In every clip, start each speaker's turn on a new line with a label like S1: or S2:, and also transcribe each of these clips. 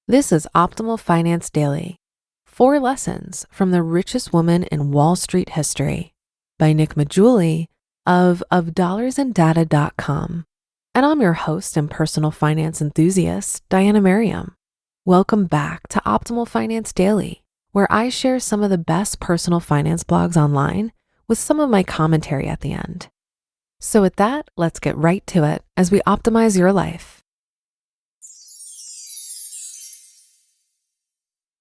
S1: This is Optimal Finance Daily. 4 lessons from the richest woman in Wall Street history by Maggiulli of dollarsandData.com. And I'm your host and personal finance enthusiast, Diana Merriam. Welcome back to Optimal Finance Daily, where I share some of the best personal finance blogs online with some of my commentary at the end. So with that, let's get right to it as we optimize your life.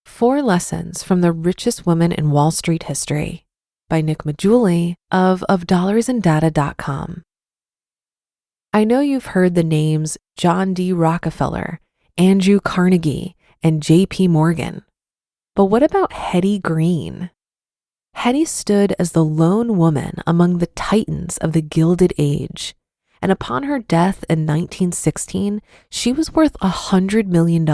S1: 4 lessons from the richest woman in Wall Street history by Maggiulli of dollarsandData.com. I know you've heard the names John D. Rockefeller, Andrew Carnegie, and J.P. Morgan. But what about Hetty Green? Hetty stood as the lone woman among the titans of the Gilded Age, and upon her death in 1916, she was worth $100 million.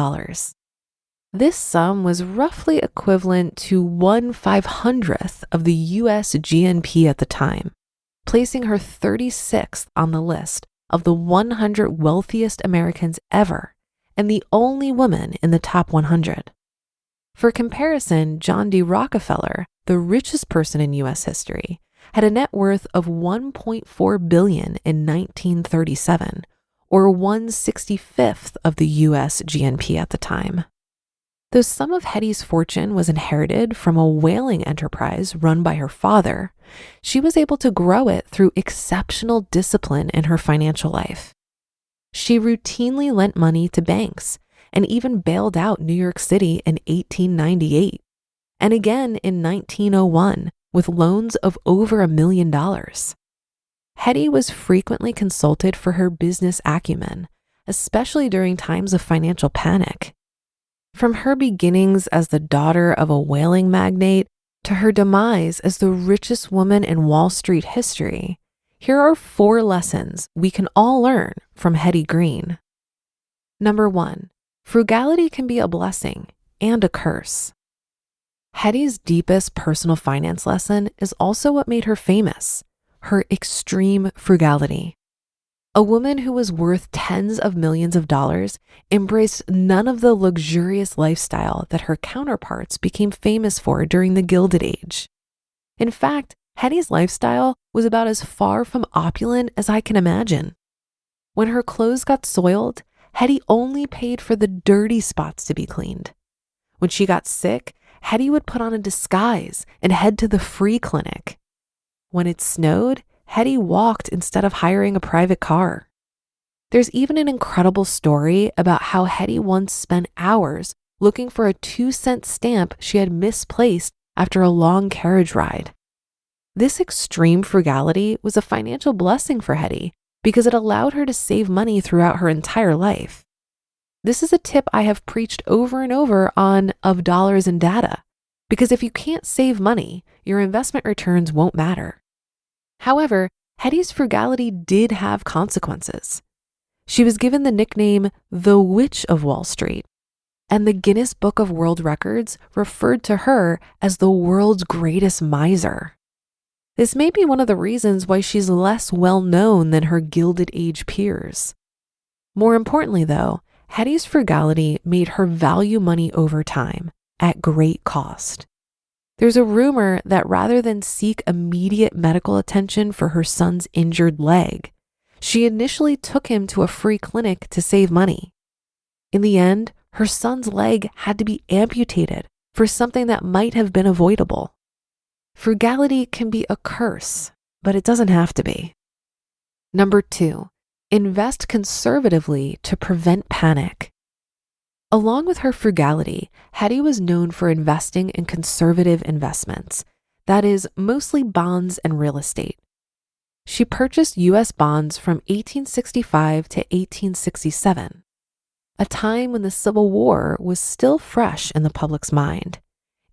S1: This sum was roughly equivalent to 1/500th of the US GNP at the time, placing her 36th on the list of the 100 wealthiest Americans ever, and the only woman in the top 100. For comparison, John D. Rockefeller, the richest person in US history, had a net worth of $1.4 billion in 1937, or 1/65th of the US GNP at the time. Though some of Hetty's fortune was inherited from a whaling enterprise run by her father, she was able to grow it through exceptional discipline in her financial life. She routinely lent money to banks and even bailed out New York City in 1898, and again in 1901 with loans of over $1 million. Hetty was frequently consulted for her business acumen, especially during times of financial panic. From her beginnings as the daughter of a whaling magnate to her demise as the richest woman in Wall Street history, here are 4 lessons we can all learn from Hetty Green. Number 1, frugality can be a blessing and a curse. Hetty's deepest personal finance lesson is also what made her famous, her extreme frugality. A woman who was worth tens of millions of dollars embraced none of the luxurious lifestyle that her counterparts became famous for during the Gilded Age. In fact, Hetty's lifestyle was about as far from opulent as I can imagine. When her clothes got soiled, Hetty only paid for the dirty spots to be cleaned. When she got sick, Hetty would put on a disguise and head to the F.I.R.E clinic. When it snowed, Hetty walked instead of hiring a private car. There's even an incredible story about how Hetty once spent hours looking for a 2-cent stamp she had misplaced after a long carriage ride. This extreme frugality was a financial blessing for Hetty because it allowed her to save money throughout her entire life. This is a tip I have preached over and over on Of Dollars and Data, because if you can't save money, your investment returns won't matter. However, Hetty's frugality did have consequences. She was given the nickname the Witch of Wall Street, and the Guinness Book of World Records referred to her as the world's greatest miser. This may be one of the reasons why she's less well known than her Gilded Age peers. More importantly, though, Hetty's frugality made her value money over time at great cost. There's a rumor that rather than seek immediate medical attention for her son's injured leg, she initially took him to a free clinic to save money. In the end, her son's leg had to be amputated for something that might have been avoidable. Frugality can be a curse, but it doesn't have to be. Number 2, invest conservatively to prevent panic. Along with her frugality, Hetty was known for investing in conservative investments, that is, mostly bonds and real estate. She purchased U.S. bonds from 1865 to 1867, a time when the Civil War was still fresh in the public's mind,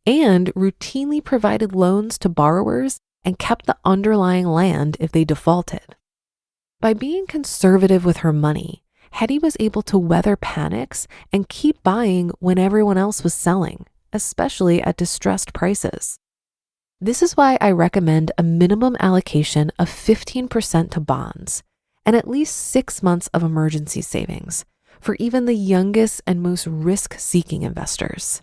S1: and routinely provided loans to borrowers and kept the underlying land if they defaulted. By being conservative with her money, Hetty was able to weather panics and keep buying when everyone else was selling, especially at distressed prices. This is why I recommend a minimum allocation of 15% to bonds and at least 6 months of emergency savings for even the youngest and most risk-seeking investors.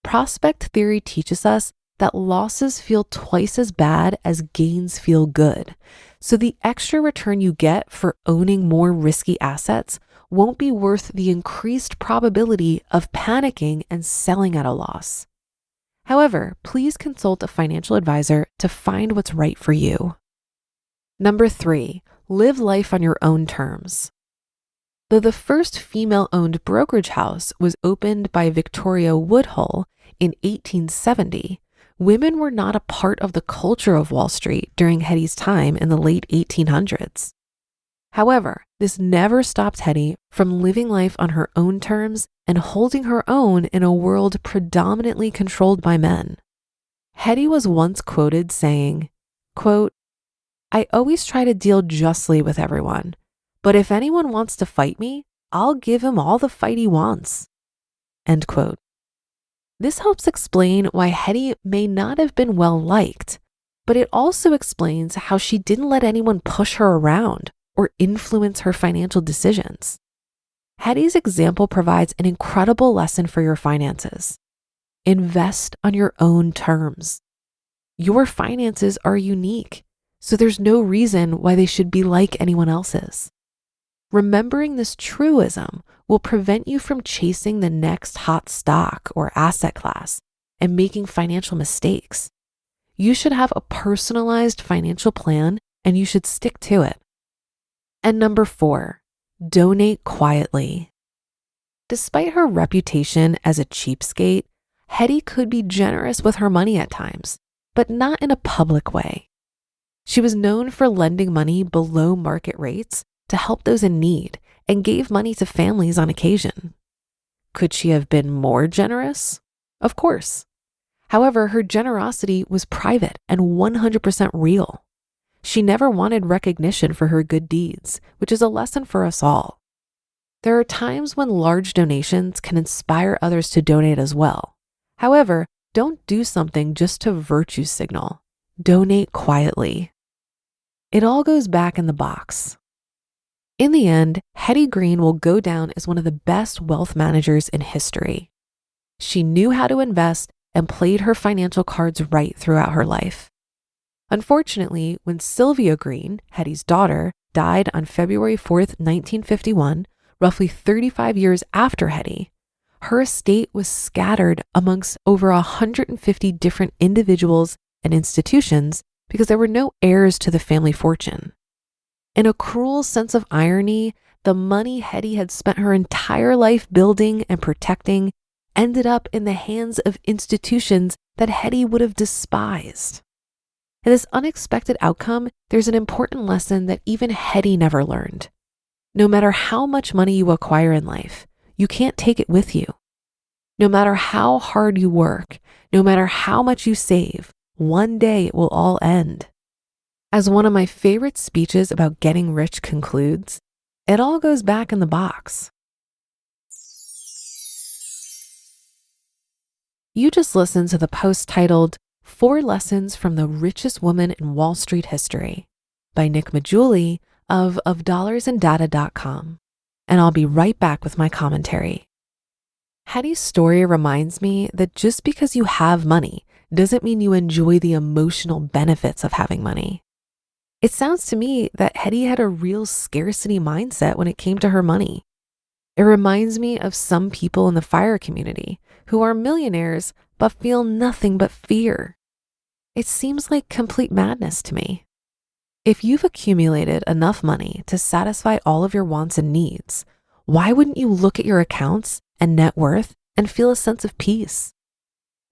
S1: Prospect theory teaches us that losses feel twice as bad as gains feel good. So the extra return you get for owning more risky assets won't be worth the increased probability of panicking and selling at a loss. However, please consult a financial advisor to find what's right for you. Number 3, live life on your own terms. Though the first female-owned brokerage house was opened by Victoria Woodhull in 1870, women were not a part of the culture of Wall Street during Hetty's time in the late 1800s. However, this never stopped Hetty from living life on her own terms and holding her own in a world predominantly controlled by men. Hetty was once quoted saying, quote, "I always try to deal justly with everyone, but if anyone wants to fight me, I'll give him all the fight he wants." End quote. This helps explain why Hetty may not have been well liked, but it also explains how she didn't let anyone push her around or influence her financial decisions. Hetty's example provides an incredible lesson for your finances. Invest on your own terms. Your finances are unique, so there's no reason why they should be like anyone else's. Remembering this truism will prevent you from chasing the next hot stock or asset class and making financial mistakes. You should have a personalized financial plan and you should stick to it. And number 4, donate quietly. Despite her reputation as a cheapskate, Hetty could be generous with her money at times, but not in a public way. She was known for lending money below market rates to help those in need and gave money to families on occasion. Could she have been more generous? Of course. However, her generosity was private and 100% real. She never wanted recognition for her good deeds, which is a lesson for us all. There are times when large donations can inspire others to donate as well. However, don't do something just to virtue signal. Donate quietly. It all goes back in the box. In the end, Hetty Green will go down as one of the best wealth managers in history. She knew how to invest and played her financial cards right throughout her life. Unfortunately, when Sylvia Green, Hetty's daughter, died on February 4th, 1951, roughly 35 years after Hetty, her estate was scattered amongst over 150 different individuals and institutions because there were no heirs to the family fortune. In a cruel sense of irony, the money Hetty had spent her entire life building and protecting ended up in the hands of institutions that Hetty would have despised. In this unexpected outcome, there's an important lesson that even Hetty never learned. No matter how much money you acquire in life, you can't take it with you. No matter how hard you work, no matter how much you save, one day it will all end. As one of my favorite speeches about getting rich concludes, it all goes back in the box. You just listened to the post titled 4 Lessons from the Richest Woman in Wall Street History by Nick Maggiulli of dollarsandData.com. And I'll be right back with my commentary. Hetty's story reminds me that just because you have money doesn't mean you enjoy the emotional benefits of having money. It sounds to me that Hetty had a real scarcity mindset when it came to her money. It reminds me of some people in the F.I.R.E community who are millionaires but feel nothing but fear. It seems like complete madness to me. If you've accumulated enough money to satisfy all of your wants and needs, why wouldn't you look at your accounts and net worth and feel a sense of peace?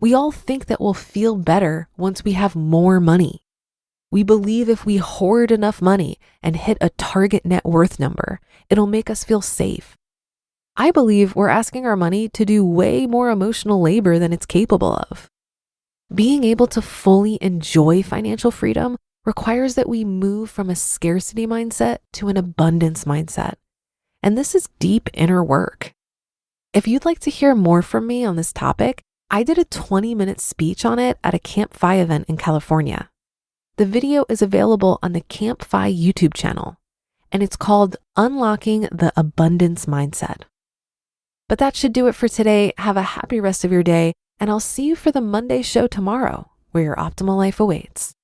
S1: We all think that we'll feel better once we have more money. We believe if we hoard enough money and hit a target net worth number, it'll make us feel safe. I believe we're asking our money to do way more emotional labor than it's capable of. Being able to fully enjoy financial freedom requires that we move from a scarcity mindset to an abundance mindset. And this is deep inner work. If you'd like to hear more from me on this topic, I did a 20-minute speech on it at a Camp F.I.R.E event in California. The video is available on the Camp F.I.R.E YouTube channel. and it's called Unlocking the Abundance Mindset. But that should do it for today. Have a happy rest of your day, and I'll see you for the Monday show tomorrow, where your optimal life awaits.